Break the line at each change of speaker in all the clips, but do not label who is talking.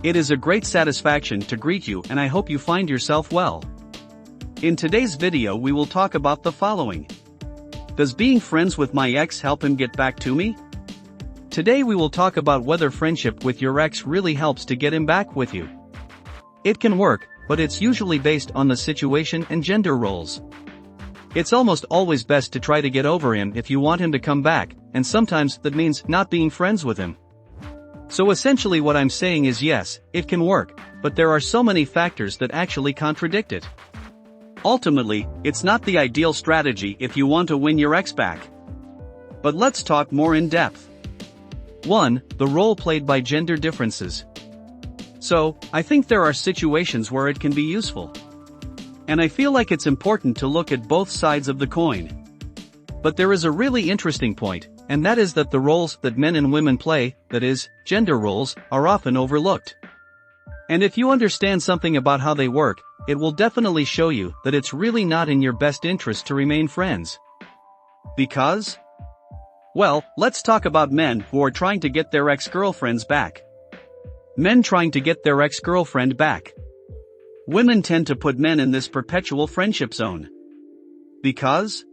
It is a great satisfaction to greet you, and I hope you find yourself well. In today's video we will talk about the following. Does being friends with my ex help him get back to me? Today we will talk about whether friendship with your ex really helps to get him back with you. It can work, but it's usually based on the situation and gender roles. It's almost always best to try to get over him if you want him to come back, and sometimes that means not being friends with him. So essentially what I'm saying is yes, it can work, but there are so many factors that actually contradict it. Ultimately, it's not the ideal strategy if you want to win your ex back. But let's talk more in depth. 1. The role played by gender differences. So, I think there are situations where it can be useful. And I feel like it's important to look at both sides of the coin. But there is a really interesting point, and that is that the roles that men and women play, that is, gender roles, are often overlooked. And if you understand something about how they work, it will definitely show you that it's really not in your best interest to remain friends. Because? Well, let's talk about men who are trying to get their ex-girlfriends back. Men trying to get their ex-girlfriend back. Women tend to put men in this perpetual friendship zone. Because?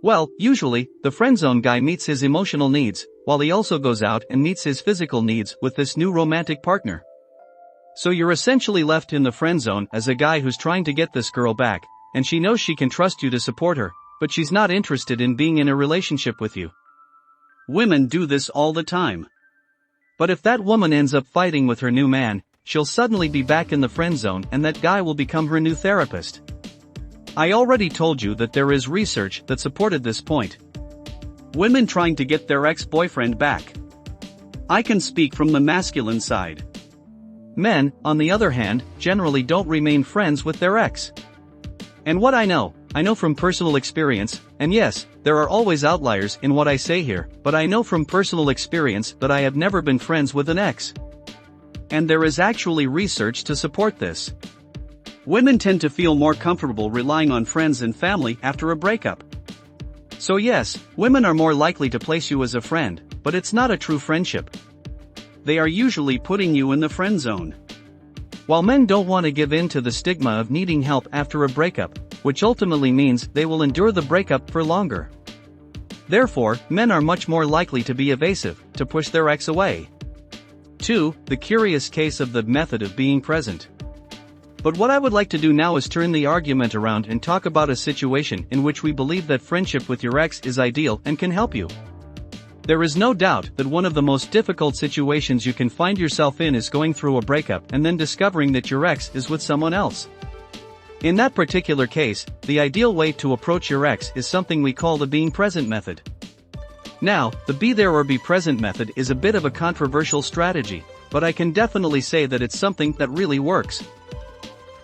Well, usually, the friend zone guy meets his emotional needs, while he also goes out and meets his physical needs with this new romantic partner. So you're essentially left in the friend zone as a guy who's trying to get this girl back, and she knows she can trust you to support her, but she's not interested in being in a relationship with you. Women do this all the time. But if that woman ends up fighting with her new man, she'll suddenly be back in the friend zone and that guy will become her new therapist. I already told you that there is research that supported this point. Women trying to get their ex-boyfriend back. I can speak from the masculine side. Men, on the other hand, generally don't remain friends with their ex. And what I know from personal experience, and yes, there are always outliers in what I say here, but I know from personal experience that I have never been friends with an ex. And there is actually research to support this. Women tend to feel more comfortable relying on friends and family after a breakup. So yes, women are more likely to place you as a friend, but it's not a true friendship. They are usually putting you in the friend zone. While men don't want to give in to the stigma of needing help after a breakup, which ultimately means they will endure the breakup for longer. Therefore, men are much more likely to be evasive, to push their ex away. 2. The curious case of the method of being present. But what I would like to do now is turn the argument around and talk about a situation in which we believe that friendship with your ex is ideal and can help you. There is no doubt that one of the most difficult situations you can find yourself in is going through a breakup and then discovering that your ex is with someone else. In that particular case, the ideal way to approach your ex is something we call the being present method. Now, the be there or be present method is a bit of a controversial strategy, but I can definitely say that it's something that really works.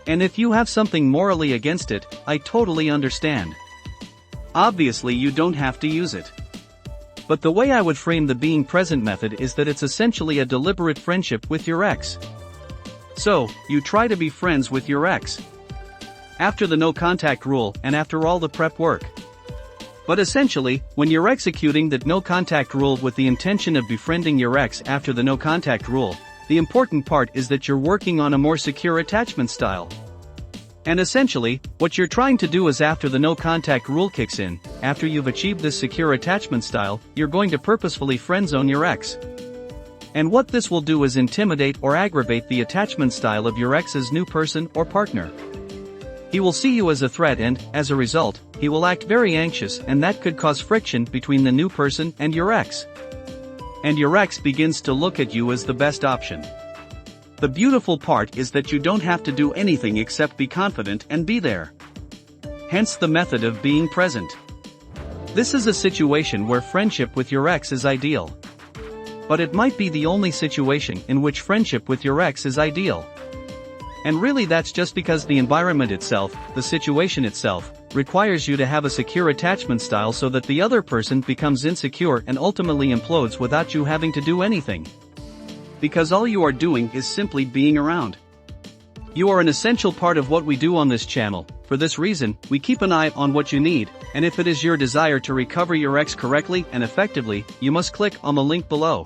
And if you have something morally against it, I totally understand. Obviously you don't have to use it. But the way I would frame the being present method is that it's essentially a deliberate friendship with your ex. So, you try to be friends with your ex. After the no contact rule and after all the prep work. But essentially, when you're executing that no contact rule with the intention of befriending your ex after the no contact rule, the important part is that you're working on a more secure attachment style. And essentially, what you're trying to do is after the no contact rule kicks in, after you've achieved this secure attachment style, you're going to purposefully friendzone your ex. And what this will do is intimidate or aggravate the attachment style of your ex's new person or partner. He will see you as a threat and, as a result, he will act very anxious, and that could cause friction between the new person and your ex. And your ex begins to look at you as the best option. The beautiful part is that you don't have to do anything except be confident and be there. Hence the method of being present. This is a situation where friendship with your ex is ideal. But it might be the only situation in which friendship with your ex is ideal. And really that's just because the environment itself, the situation itself, requires you to have a secure attachment style so that the other person becomes insecure and ultimately implodes without you having to do anything. Because all you are doing is simply being around. You are an essential part of what we do on this channel. For this reason, we keep an eye on what you need, and if it is your desire to recover your ex correctly and effectively, you must click on the link below.